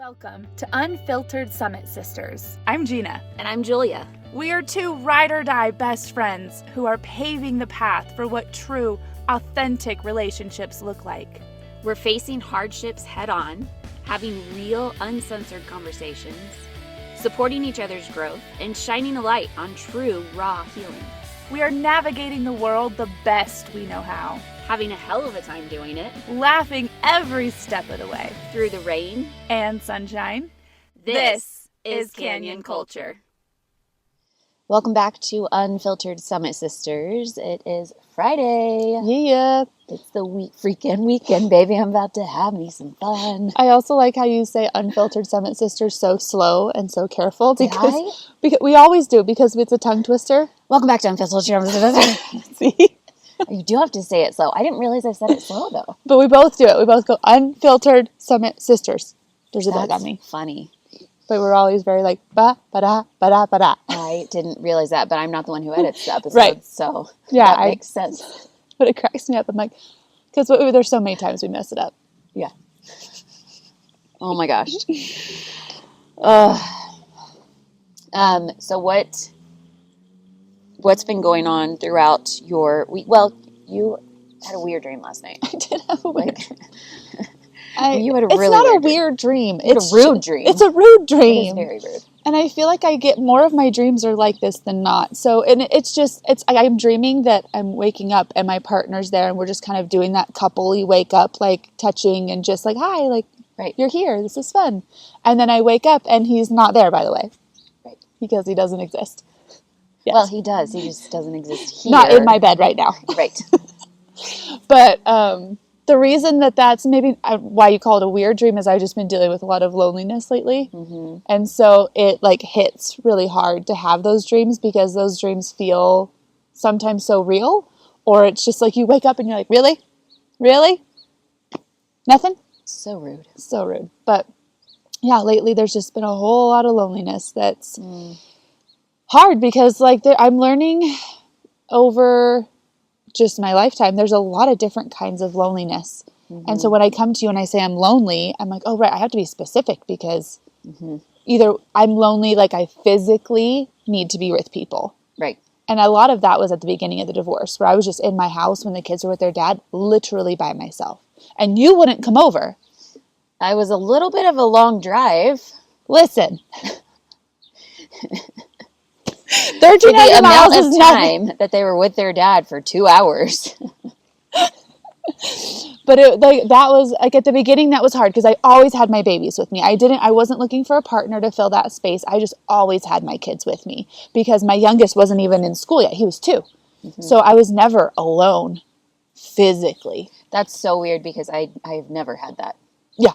Welcome to Unfiltered Summit Sisters. I'm Gina. And I'm Julia. We are two ride-or-die best friends who are paving the path for what true, authentic relationships look like. We're facing hardships head-on, having real, uncensored conversations, supporting each other's growth, and shining a light on true, raw healing. We are navigating the world the best we know how, Having a hell of a time doing it. laughing every step of the way, Through the rain and sunshine. This is Canyon Culture. Welcome back to Unfiltered Summit Sisters. It is Friday. Yeah. It's the weekend, baby. I'm about to have me some fun. I also like how you say Unfiltered Summit Sisters so slow and so careful because we always do because it's a tongue twister. Welcome back to Unfiltered Summit Sisters. See? You do have to say it slow. I didn't realize I said it slow though. But we both do it. We both go Unfiltered Summit Sisters. There's a dog on me. Funny. But we're always very like ba ba da ba da ba da. I didn't realize that, but I'm not the one who edits the episode, Right. so Yeah, that makes sense. But it cracks me up. I'm like, because there's so many times we mess it up. Yeah. Oh my gosh. So what's been going on throughout your week? Well, you had a weird dream last night. I did have a weird You had a It's really not a weird dream. weird dream. It's a rude dream. It's a rude It dream. is very rude. And I feel like I get more of my dreams are like this than not. So, and I'm dreaming that I'm waking up and my partner's there and we're just kind of doing that couple-y wake up, like touching and just like, hi, like, Right. you're here. This is fun. And then I wake up and he's not there, by the way. Right. Because he doesn't exist. Yes. Well, he does. He just doesn't exist here. Not in my bed right now. Right. But the reason that's maybe why you call it a weird dream is I've just been dealing with a lot of loneliness lately. Mm-hmm. And so it like hits really hard to have those dreams because those dreams feel sometimes so real, or it's just like you wake up and you're like, really? Really? Nothing? So rude. So rude. But yeah, lately there's just been a whole lot of loneliness that's hard because like I'm learning over just my lifetime, there's a lot of different kinds of loneliness. Mm-hmm. And so when I come to you and I say I'm lonely, I'm like, oh, right, I have to be specific because either I'm lonely, like I physically need to be with people. Right. And a lot of that was at the beginning of the divorce where I was just in my house when the kids were with their dad, literally by myself. And you wouldn't come over. I was a little bit of a long drive. Listen. For 1,300 the miles amount is of nothing. time that they were with their dad for 2 hours. But that was like at the beginning that was hard because I always had my babies with me. I wasn't looking for a partner to fill that space. I just always had my kids with me because my youngest wasn't even in school yet. He was 2. Mm-hmm. So I was never alone physically. That's so weird because I've never had that. Yeah.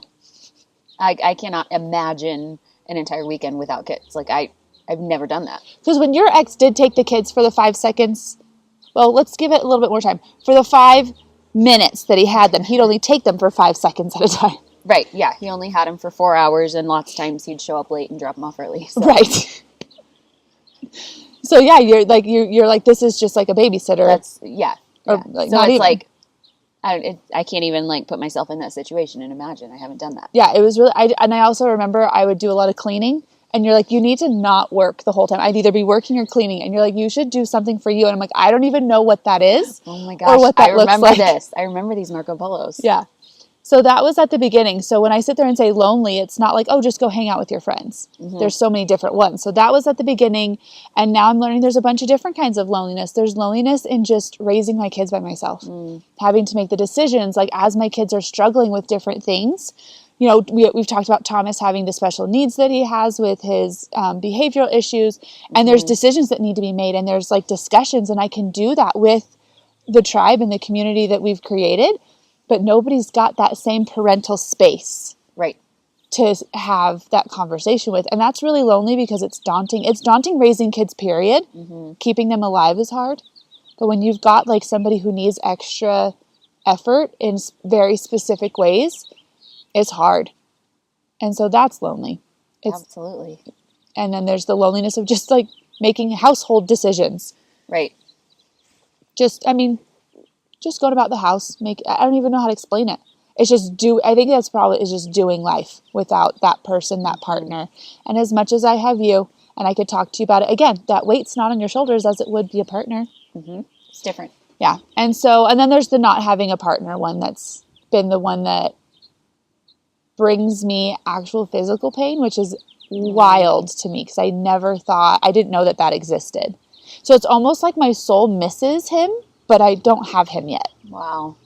I cannot imagine an entire weekend without kids. Like I've never done that. Because when your ex did take the kids for the 5 seconds, well, let's give it a little bit more time. For the 5 minutes that he had them, he'd only take them for 5 seconds at a time. Right. Yeah. He only had them for 4 hours, and lots of times he'd show up late and drop them off early. So. Right. So yeah, you're like this is just like a babysitter. That's yeah. Or, like, so not it's even. like I can't even like put myself in that situation and imagine. I haven't done that. Yeah, it was really. I also remember I would do a lot of cleaning, and you're like, you need to not work the whole time. I'd either be working or cleaning, and you're like, you should do something for you. And I'm like, I don't even know what that is. Oh my gosh, what that I looks remember like. this. I remember these Marco Polos. Yeah. So that was at the beginning. So when I sit there and say lonely, it's not like, oh, just go hang out with your friends. Mm-hmm. There's so many different ones. So that was at the beginning. And now I'm learning there's a bunch of different kinds of loneliness. There's loneliness in just raising my kids by myself, having to make the decisions. Like as my kids are struggling with different things, you know, we've talked about Thomas having the special needs that he has with his behavioral issues. And there's decisions that need to be made. And there's like discussions. And I can do that with the tribe and the community that we've created. But nobody's got that same parental space. Right. To have that conversation with. And that's really lonely because it's daunting. It's daunting raising kids, period. Mm-hmm. Keeping them alive is hard. But when you've got like somebody who needs extra effort in very specific ways, it's hard. And so that's lonely. Absolutely. And then there's the loneliness of just like making household decisions. Right. Just going about the house. I don't even know how to explain it. it's just I think that's probably is just doing life without that person, that partner. And as much as I have you and I could talk to you about it, again, that weight's not on your shoulders as it would be a partner. It's different. Yeah. And so, and then there's the not having a partner one that's been the one that brings me actual physical pain, which is wild to me because I didn't know that that existed. So it's almost like my soul misses him, but I don't have him yet. Wow.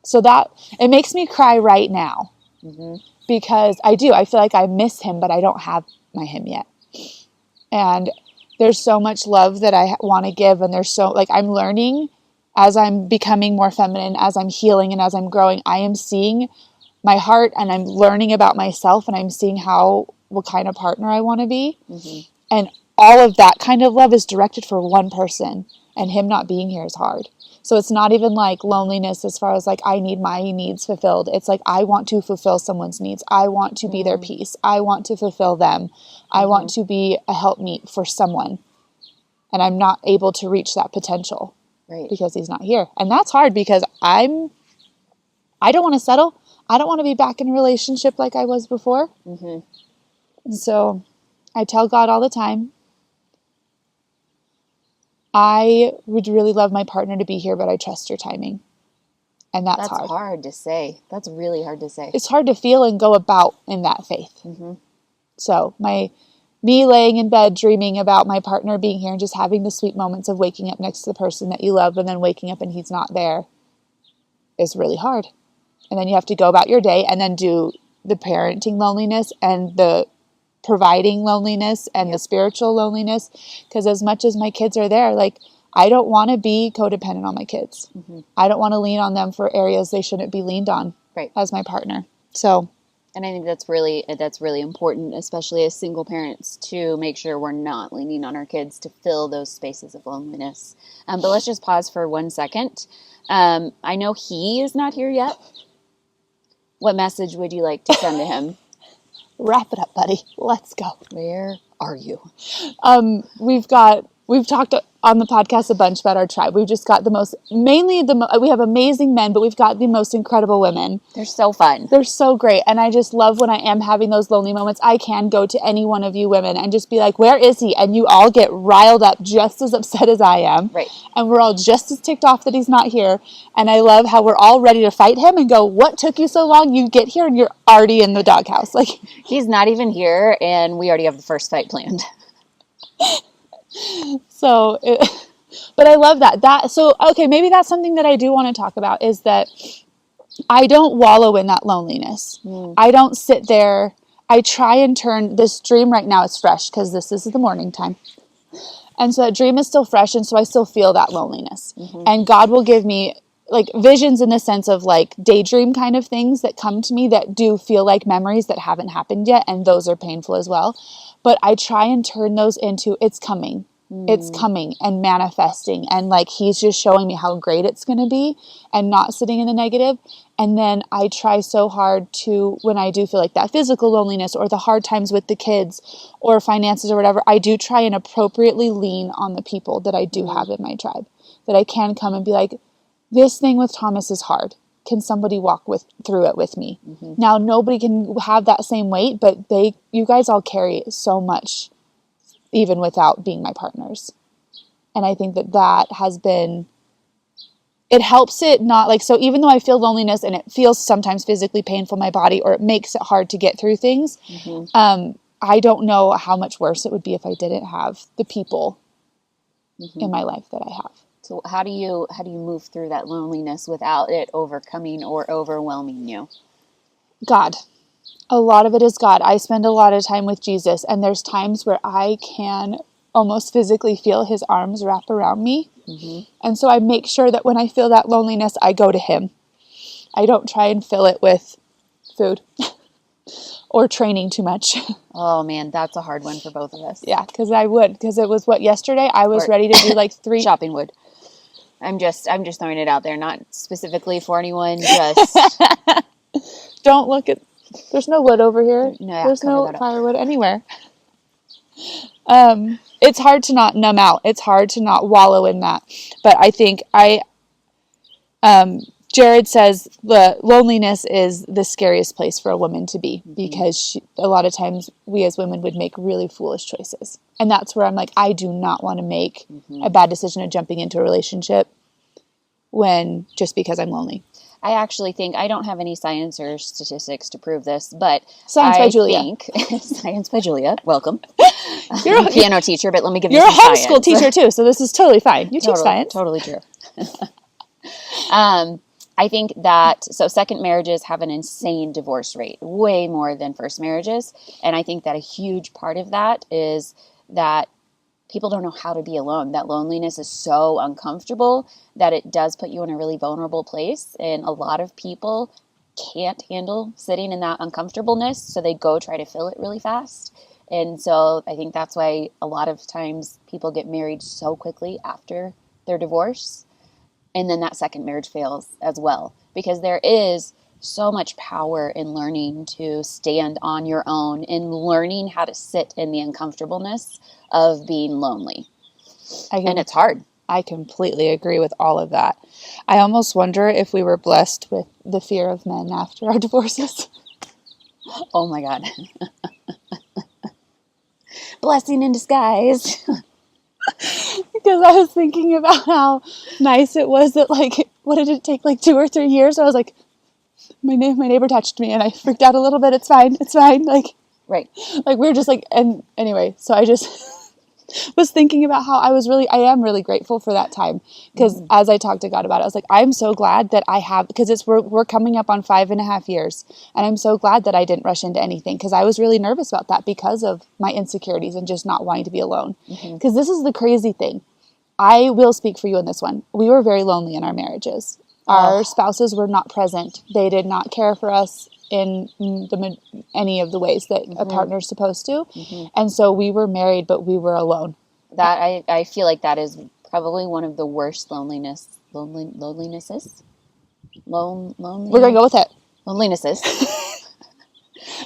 So that, it makes me cry right now because I feel like I miss him, but I don't have my him yet. And there's so much love that I want to give. And there's so, like, I'm learning as I'm becoming more feminine, as I'm healing and as I'm growing, I am seeing my heart and I'm learning about myself and I'm seeing what kind of partner I want to be. And all of that kind of love is directed for one person, and him not being here is hard. So it's not even like loneliness as far as like I need my needs fulfilled. It's like I want to fulfill someone's needs. I want to be their peace. I want to fulfill them. I want to be a helpmeet for someone. And I'm not able to reach that potential because he's not here. And that's hard because I don't want to settle. I don't want to be back in a relationship like I was before. And so I tell God all the time, I would really love my partner to be here, but I trust your timing. And that's hard. That's hard to say. That's really hard to say. It's hard to feel and go about in that faith. So me laying in bed dreaming about my partner being here and just having the sweet moments of waking up next to the person that you love and then waking up and he's not there is really hard. And then you have to go about your day and then do the parenting loneliness and the providing loneliness and the spiritual loneliness. Because as much as my kids are there, like, I don't want to be codependent on my kids. I don't want to lean on them for areas they shouldn't be leaned on as my partner. So, and I think that's really important, especially as single parents, to make sure we're not leaning on our kids to fill those spaces of loneliness. But let's just pause for 1 second. I know he is not here yet. What message would you like to send to him? Wrap it up, buddy. Let's go. Where are you? We've talked on the podcast a bunch about our tribe. We've just got we have amazing men, but we've got the most incredible women. They're so fun. They're so great. And I just love when I am having those lonely moments. I can go to any one of you women and just be like, where is he? And you all get riled up just as upset as I am. Right. And we're all just as ticked off that he's not here. And I love how we're all ready to fight him and go, what took you so long? You get here and you're already in the doghouse. Like, he's not even here and we already have the first fight planned. But I love that. So, okay, maybe that's something that I do want to talk about is that I don't wallow in that loneliness. I don't sit there. I try and turn this dream right now is fresh because this is the morning time. And so that dream is still fresh. And so I still feel that loneliness. And God will give me like visions in the sense of like daydream kind of things that come to me that do feel like memories that haven't happened yet. And those are painful as well. But I try and turn those into it's coming. It's coming and manifesting. And like, he's just showing me how great it's going to be and not sitting in the negative. And then I try so hard to, when I do feel like that physical loneliness or the hard times with the kids or finances or whatever, I do try and appropriately lean on the people that I do have in my tribe, that I can come and be like, this thing with Thomas is hard. Can somebody walk through it with me? Now, nobody can have that same weight, but you guys all carry so much, even without being my partners. And I think that has been, it helps it not like, so even though I feel loneliness and it feels sometimes physically painful in my body, or it makes it hard to get through things, I don't know how much worse it would be if I didn't have the people in my life that I have. So how do you move through that loneliness without it overcoming or overwhelming you? God. A lot of it is God. I spend a lot of time with Jesus, and there's times where I can almost physically feel his arms wrap around me. And so I make sure that when I feel that loneliness, I go to him. I don't try and fill it with food or training too much. Oh man, that's a hard one for both of us. Yeah, because it was yesterday I was ready to do like 3 shopping wood. I'm just throwing it out there, not specifically for anyone, just don't look at, there's no wood over here. No, there's no firewood anywhere. It's hard to not numb out. It's hard to not wallow in that. But I think Jared says the loneliness is the scariest place for a woman to be because a lot of times we as women would make really foolish choices. And that's where I'm like, I do not want to make a bad decision of jumping into a relationship just because I'm lonely. I actually think, I don't have any science or statistics to prove this, but Science by Julia. Science by Julia, welcome. You're I'm a piano teacher, but let me give you You're a some homeschool science. teacher too, so this is totally fine. You teach science. Totally true. I think that, so second marriages have an insane divorce rate, way more than first marriages. And I think that a huge part of that is that people don't know how to be alone. That loneliness is so uncomfortable that it does put you in a really vulnerable place. And a lot of people can't handle sitting in that uncomfortableness, so they go try to fill it really fast. And so I think that's why a lot of times people get married so quickly after their divorce. And then that second marriage fails as well, because there is so much power in learning to stand on your own and learning how to sit in the uncomfortableness of being lonely. And it's hard. I completely agree with all of that. I almost wonder if we were blessed with the fear of men after our divorces. Oh my God. Blessing in disguise. Because I was thinking about how nice it was that, like, what did it take, like 2 or 3 years? I was like, my neighbor touched me and I freaked out a little bit. It's fine. Like, right. Like we were just like, and anyway, so I just was thinking about how I am really grateful for that time. Because as I talked to God about it, I was like, I'm so glad that I have, because we're coming up on 5.5 years. And I'm so glad that I didn't rush into anything, because I was really nervous about that because of my insecurities and just not wanting to be alone. Because this is the crazy thing. I will speak for you in this one. We were very lonely in our marriages. Our spouses were not present. They did not care for us in any of the ways that a partner's supposed to. And so we were married, but we were alone. That I feel like that is probably one of the worst lonelinesses. We're going to go with it. Lonelinesses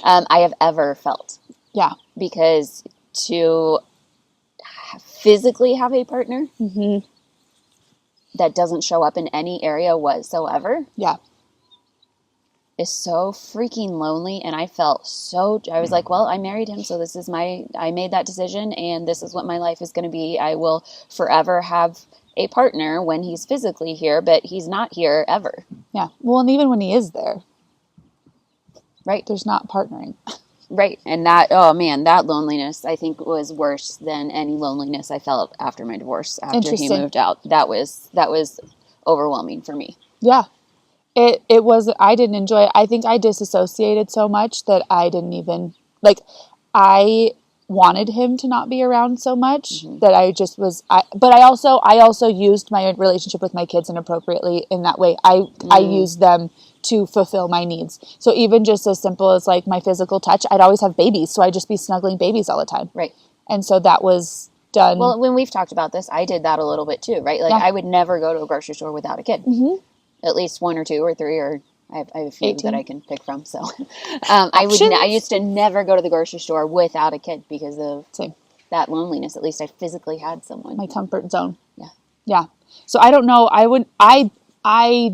I have ever felt. Yeah. Because to physically have a partner that doesn't show up in any area whatsoever. Yeah. Is so freaking lonely. And I felt I was like, well, I married him, so I made that decision, and this is what my life is going to be. I will forever have a partner when he's physically here, but he's not here ever. Yeah. Well, and even when he is there, right, there's not partnering. Right. And that loneliness, I think, was worse than any loneliness I felt after my divorce, after he moved out. That was overwhelming for me. Yeah. It was, I didn't enjoy it. I think I disassociated so much that I didn't even, like, I wanted him to not be around so much that I just was, but I also used my relationship with my kids inappropriately in that way. I used them to fulfill my needs. So even just as simple as like my physical touch, I'd always have babies. So I'd just be snuggling babies all the time. Right. And so that was done. Well, when we've talked about this, I did that a little bit too, right? Like I would never go to a grocery store without a kid. At least 1 or 2 or 3, or I have a few 18. that I can pick from. So I used to never go to the grocery store without a kid because of that loneliness. At least I physically had someone. My comfort zone. Yeah. Yeah. So I don't know. I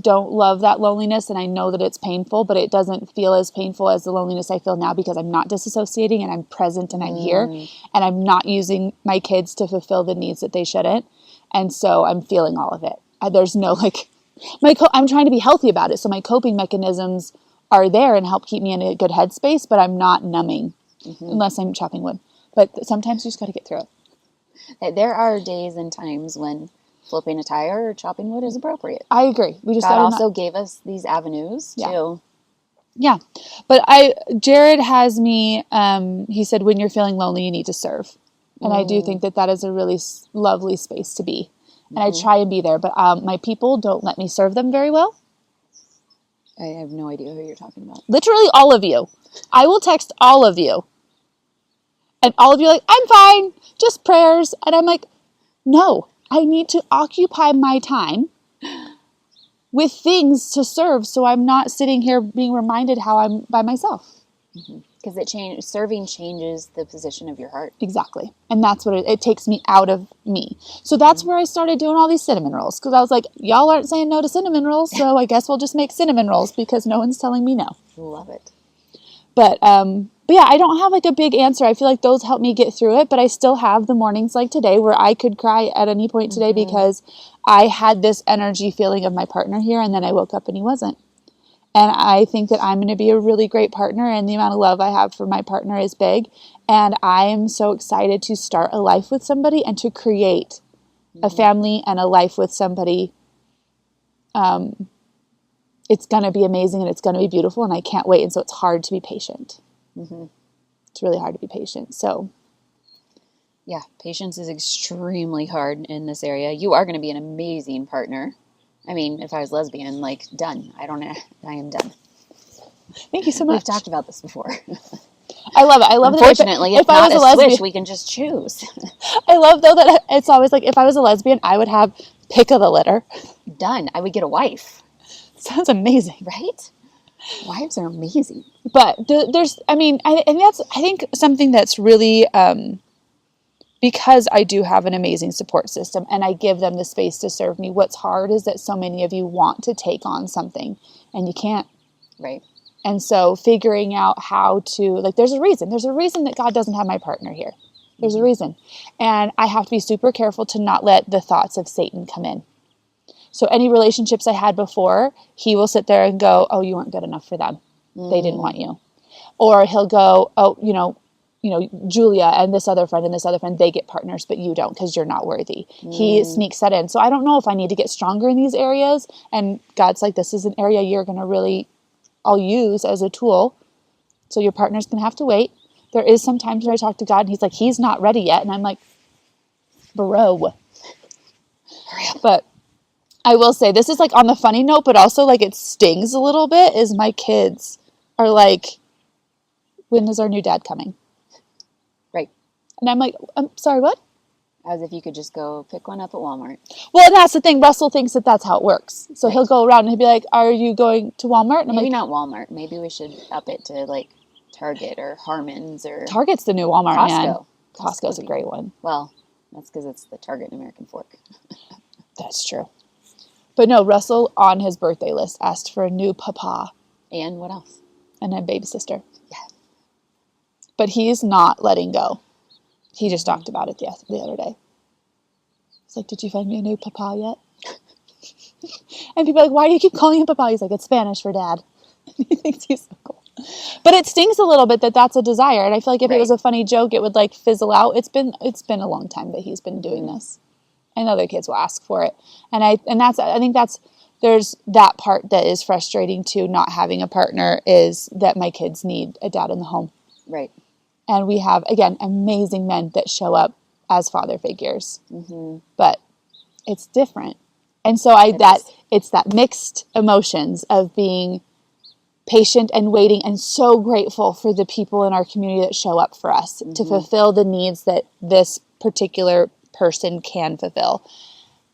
don't love that loneliness, and I know that it's painful, but it doesn't feel as painful as the loneliness I feel now because I'm not disassociating and I'm present and I'm here and I'm not using my kids to fulfill the needs that they shouldn't. And so I'm feeling all of it. There's no like, I'm trying to be healthy about it. So my coping mechanisms are there and help keep me in a good headspace, but I'm not numbing unless I'm chopping wood. But sometimes you just got to get through it. There are days and times when flipping a tire or chopping wood is appropriate. I agree. We just God also gave us these avenues too. Yeah. But Jared has me, he said, when you're feeling lonely, you need to serve. And I do think that is a really lovely space to be. And I try and be there, but my people don't let me serve them very well. I have no idea who you're talking about. Literally all of you. I will text all of you. And all of you are like, I'm fine, just prayers. And I'm like, no, I need to occupy my time with things to serve so I'm not sitting here being reminded how I'm by myself. Because serving changes the position of your heart. Exactly. And that's what it takes me out of me. So that's where I started doing all these cinnamon rolls. Because I was like, y'all aren't saying no to cinnamon rolls, so I guess we'll just make cinnamon rolls because no one's telling me no. Love it. But yeah, I don't have like a big answer. I feel like those help me get through it, but I still have the mornings like today where I could cry at any point today because I had this energy feeling of my partner here, and then I woke up and he wasn't. And I think that I'm going to be a really great partner, and the amount of love I have for my partner is big. And I am so excited to start a life with somebody and to create a family and a life with somebody. It's going to be amazing and it's going to be beautiful, and I can't wait. And so it's hard to be patient. It's really hard to be patient. So yeah, patience is extremely hard in this area. You are going to be an amazing partner. I mean, if I was lesbian, like, done. I am done. thank you so much. We've talked about this before. I love it. I love Unfortunately, that if I was a lesbian, we can just choose. I love though that it's always like if I was a lesbian, I would have pick of the litter. Done. I would get a wife. Sounds amazing, right? Wives are amazing. But there's, I mean, I think something that's really, because I do have an amazing support system and I give them the space to serve me. What's hard is that so many of you want to take on something and you can't. Right. And so figuring out how to, like, there's a reason that God doesn't have my partner here. There's a reason. And I have to be super careful to not let the thoughts of Satan come in. So any relationships I had before, he will sit there and go, oh, you weren't good enough for them. They didn't want you. Or he'll go, oh, Julia and this other friend, they get partners, but you don't because you're not worthy. He sneaks that in. So I don't know if I need to get stronger in these areas. And God's like, this is an area you're going to really, I'll use as a tool. So your partner's going to have to wait. There is some times where I talk to God and he's like, he's not ready yet. And I'm like, bro. But I will say, this is like on the funny note, but also like it stings a little bit, is my kids are like, when is our new dad coming? Right. And I'm like, I'm sorry, what? As if you could just go pick one up at Walmart. Well, and that's the thing. Russell thinks that that's how it works. So he'll go around and he'll be like, are you going to Walmart? And I'm Maybe like, not Walmart. Maybe we should up it to like Target or Harmon's or Target's the new Walmart, Costco. man. Costco's a great one. Well, that's because it's the Target and American Fork. That's true. But no, Russell on his birthday list asked for a new papa. And what else? And a baby sister. Yeah. But he's not letting go. He just talked about it the other day. It's like, did you find me a new papa yet? And people are like, why do you keep calling him papa? He's like, it's Spanish for dad. He thinks he's so cool. But it stings a little bit that that's a desire. And I feel like if it was a funny joke, it would like fizzle out. It's been a long time that he's been doing this. And other kids will ask for it. I think there's that part that is frustrating too, not having a partner, is that my kids need a dad in the home. Right. And we have, again, amazing men that show up as father figures. But it's different. And so it's that mixed emotions of being patient and waiting and so grateful for the people in our community that show up for us to fulfill the needs that this particular person can fulfill,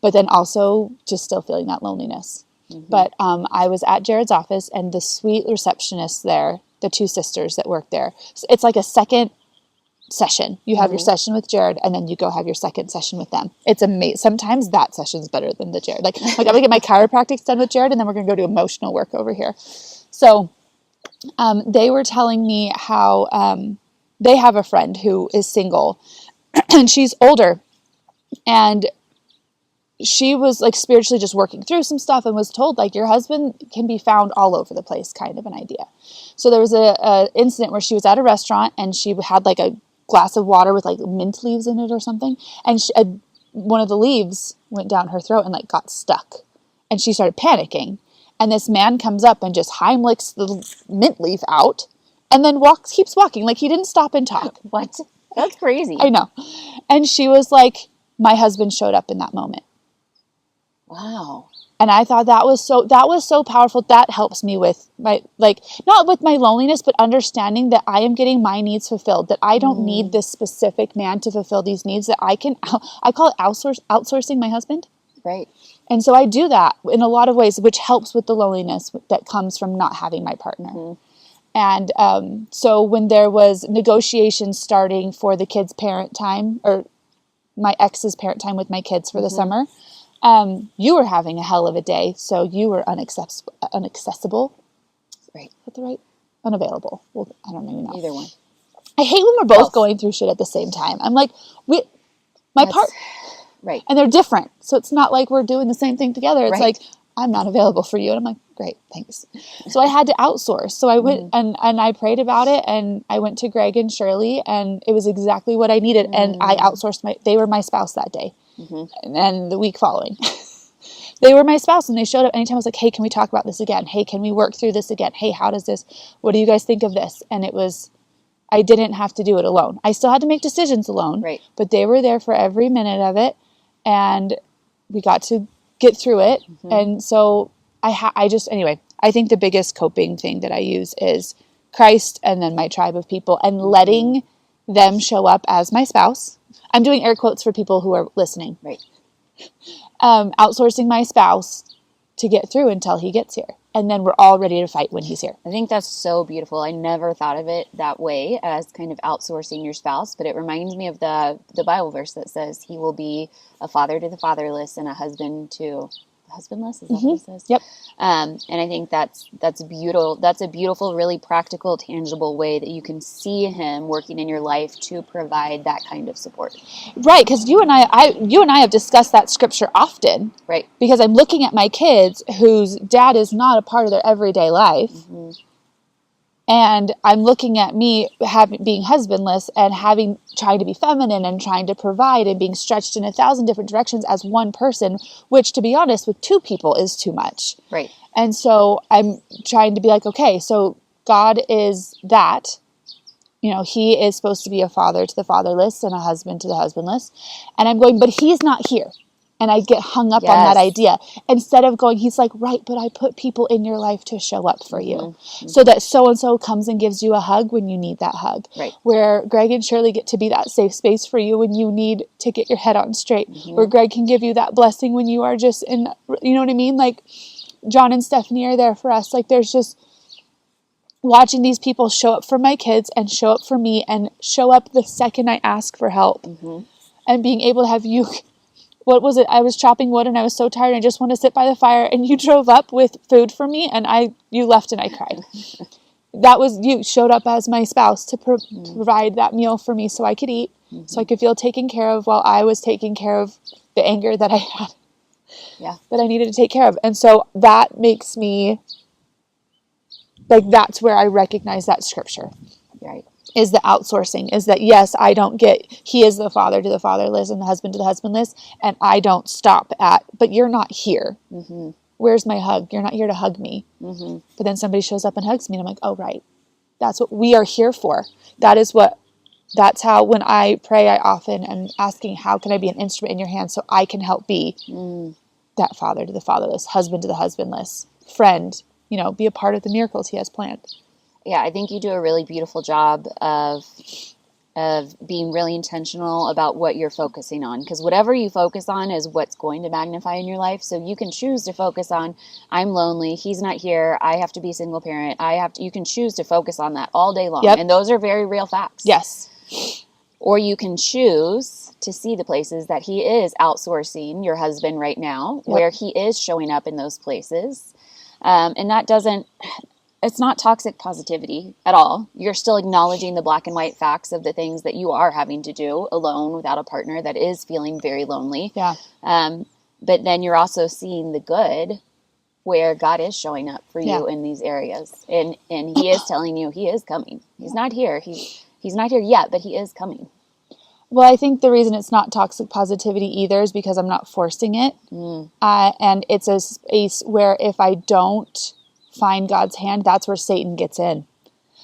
but then also just still feeling that loneliness. But I was at Jared's office, and the sweet receptionist there, the two sisters that work there, so it's like a second session. You have your session with Jared, and then you go have your second session with them. It's amazing. Sometimes that session's better than the Jared. Like I'm gonna get my chiropractic done with Jared, and then we're gonna go do emotional work over here. So they were telling me how they have a friend who is single, and she's older. And she was like spiritually just working through some stuff and was told like your husband can be found all over the place, kind of an idea. So there was a incident where she was at a restaurant and she had like a glass of water with like mint leaves in it or something. And one of the leaves went down her throat and like got stuck. And she started panicking. And this man comes up and just Heimlichs the mint leaf out and then keeps walking. Like he didn't stop and talk. What? That's crazy. I know. And she was like, my husband showed up in that moment. Wow. And I thought that was so powerful. That helps me with my, like, not with my loneliness, but understanding that I am getting my needs fulfilled, that I don't need this specific man to fulfill these needs, that I call it outsourcing my husband. Right. And so I do that in a lot of ways, which helps with the loneliness that comes from not having my partner. And so when there was negotiations starting for the kids' parent time, or my ex's parent time with my kids for the summer, you were having a hell of a day. So you were unaccessible. Right. Is that the right? Unavailable. Well, I don't even know. Either one. I hate when we're both going through shit at the same time. I'm like, Right. and they're different. So it's not like we're doing the same thing together. It's Right. like, I'm not available for you. And I'm like, great, thanks. So I had to outsource. So I went and I prayed about it, and I went to Greg and Shirley, and it was exactly what I needed. And I outsourced they were my spouse that day and the week following. They were my spouse, and they showed up anytime I was like, hey, can we talk about this again? Hey, can we work through this again? Hey, what do you guys think of this? And I didn't have to do it alone. I still had to make decisions alone, Right. but they were there for every minute of it, and we got to get through it. And so anyway, I think the biggest coping thing that I use is Christ and then my tribe of people, and letting them show up as my spouse. I'm doing air quotes for people who are listening. Right. Outsourcing my spouse to get through until he gets here. And then we're all ready to fight when he's here. I think that's so beautiful. I never thought of it that way, as kind of outsourcing your spouse, but it reminds me of the Bible verse that says he will be a father to the fatherless and a husband to the husbandless. Is that what it says? Yep. And I think that's beautiful. That's a beautiful, really practical, tangible way that you can see him working in your life to provide that kind of support. Right, because you and I have discussed that scripture often. Right. Because I'm looking at my kids whose dad is not a part of their everyday life. And I'm looking at me being husbandless and trying to be feminine and trying to provide and being stretched in 1,000 different directions as one person, which, to be honest, with two people is too much. Right. And so I'm trying to be like, okay, so God is that. He is supposed to be a father to the fatherless and a husband to the husbandless. And I'm going, but he's not here. And I get hung up on that idea. Instead of going, he's like, right, but I put people in your life to show up for you. So that so-and-so comes and gives you a hug when you need that hug. Right. Where Greg and Shirley get to be that safe space for you when you need to get your head on straight. Where Greg can give you that blessing when you are just you know what I mean? Like, John and Stephanie are there for us. Like, there's just watching these people show up for my kids and show up for me and show up the second I ask for help. And being able to have you... What was it? I was chopping wood and I was so tired. I just want to sit by the fire, and you drove up with food for me, and you left and I cried. That was, you showed up as my spouse to provide that meal for me so I could eat, so I could feel taken care of while I was taking care of the anger that I had, that I needed to take care of. And so that makes me, like, that's where I recognize that scripture. Right. Is the outsourcing, is that, yes, he is the father to the fatherless and the husband to the husbandless, and I don't stop at, but you're not here. Where's my hug? You're not here to hug me. But then somebody shows up and hugs me, and I'm like, oh, right. That's what we are here for. That's how, when I pray, I often am asking, how can I be an instrument in your hands so I can help be that father to the fatherless, husband to the husbandless, friend, be a part of the miracles he has planned. Yeah, I think you do a really beautiful job of being really intentional about what you're focusing on, because whatever you focus on is what's going to magnify in your life. So you can choose to focus on, I'm lonely, he's not here, I have to be a single parent, you can choose to focus on that all day long. And those are very real facts. Yes. Or you can choose to see the places that he is outsourcing your husband right now, where he is showing up in those places. And that it's not toxic positivity at all. You're still acknowledging the black and white facts of the things that you are having to do alone without a partner that is feeling very lonely. Yeah. But then you're also seeing the good where God is showing up for you in these areas. And he is telling you he is coming. He's not here. He's not here yet, but he is coming. Well, I think the reason it's not toxic positivity either is because I'm not forcing it. And it's a space where if I don't find God's hand, that's where Satan gets in.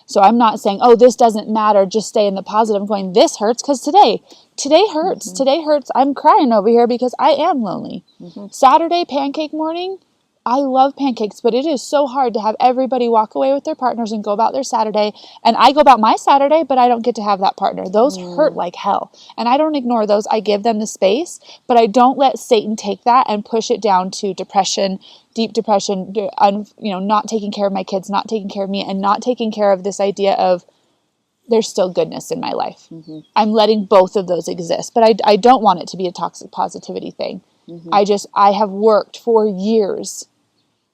So I'm not saying, oh, this doesn't matter, just stay in the positive. I'm going, this hurts because today hurts. Today hurts. I'm crying over here because I am lonely. Saturday, pancake morning, I love pancakes, but it is so hard to have everybody walk away with their partners and go about their Saturday. And I go about my Saturday, but I don't get to have that partner. Those hurt like hell. And I don't ignore those. I give them the space, but I don't let Satan take that and push it down to depression, deep depression, not taking care of my kids, not taking care of me, and not taking care of this idea of there's still goodness in my life. Mm-hmm. I'm letting both of those exist, but I don't want it to be a toxic positivity thing. Mm-hmm. I have worked for years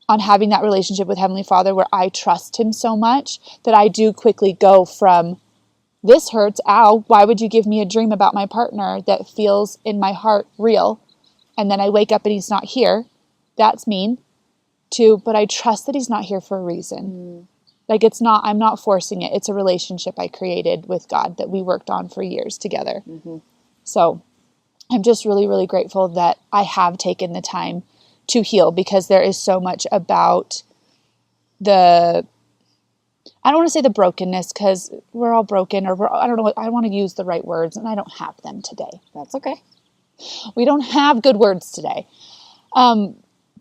on having that relationship with Heavenly Father where I trust him so much that I do quickly go from this hurts, ow, why would you give me a dream about my partner that feels in my heart real? And then I wake up and he's not here. That's mean. To, but I trust that he's not here for a reason. Like I'm not forcing it. It's a relationship I created with God that we worked on for years together. Mm-hmm. So I'm just really, really grateful that I have taken the time to heal, because there is so much about I don't want to say the brokenness, because we're all broken, or I don't know what, I want to use the right words, and I don't have them today. That's okay. We don't have good words today.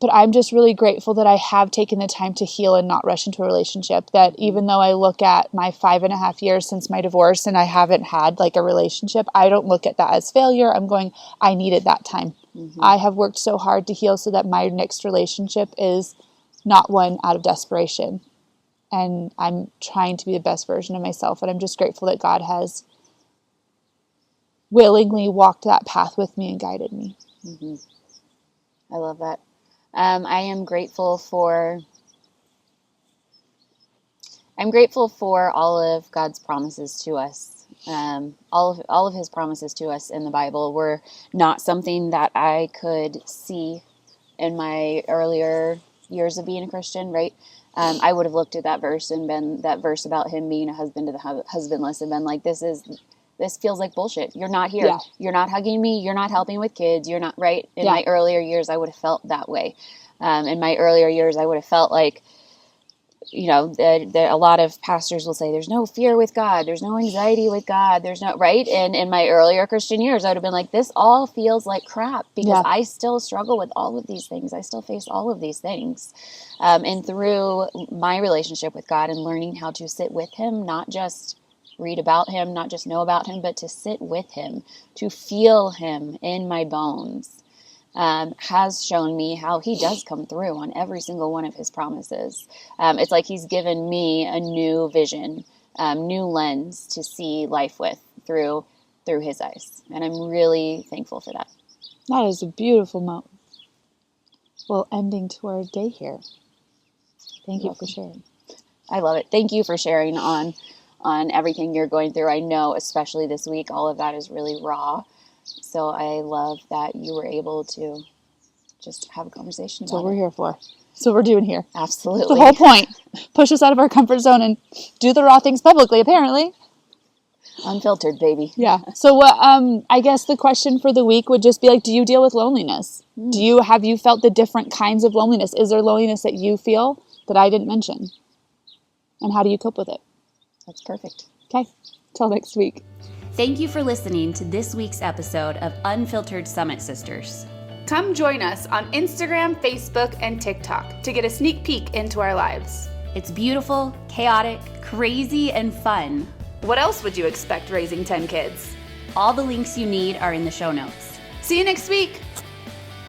But I'm just really grateful that I have taken the time to heal and not rush into a relationship. That even though I look at my 5.5 years since my divorce and I haven't had like a relationship, I don't look at that as failure. I'm going, I needed that time. Mm-hmm. I have worked so hard to heal so that my next relationship is not one out of desperation. And I'm trying to be the best version of myself. And I'm just grateful that God has willingly walked that path with me and guided me. Mm-hmm. I love that. I am grateful for all of God's promises to us. All of his promises to us in the Bible were not something that I could see in my earlier years of being a Christian, right? I would have looked at that verse and been that verse about him being a husband to the husbandless and been like, this feels like bullshit. You're not here. Yeah. You're not hugging me. You're not helping with kids. You're not right. In my earlier years, I would have felt that way. In my earlier years, I would have felt like, a lot of pastors will say, there's no fear with God. There's no anxiety with God. There's no, right? And in my earlier Christian years, I would have been like, this all feels like crap, because I still struggle with all of these things. I still face all of these things. And through my relationship with God and learning how to sit with him, not just read about him, not just know about him, but to sit with him, to feel him in my bones, has shown me how he does come through on every single one of his promises. It's like he's given me a new vision, new lens to see life with through his eyes. And I'm really thankful for that. That is a beautiful ending to our day here. Thank you for sharing. I love it. Thank you for sharing on everything you're going through. I know, especially this week, all of that is really raw. So I love that you were able to just have a conversation about it. That's what we're here for. That's what we're doing here. Absolutely. The whole point. Push us out of our comfort zone and do the raw things publicly, apparently. Unfiltered, baby. Yeah. So I guess the question for the week would just be like, do you deal with loneliness? Have you felt the different kinds of loneliness? Is there loneliness that you feel that I didn't mention? And how do you cope with it? That's perfect. Okay. Till next week. Thank you for listening to this week's episode of Unfiltered Summit Sisters. Come join us on Instagram, Facebook, and TikTok to get a sneak peek into our lives. It's beautiful, chaotic, crazy, and fun. What else would you expect raising 10 kids? All the links you need are in the show notes. See you next week.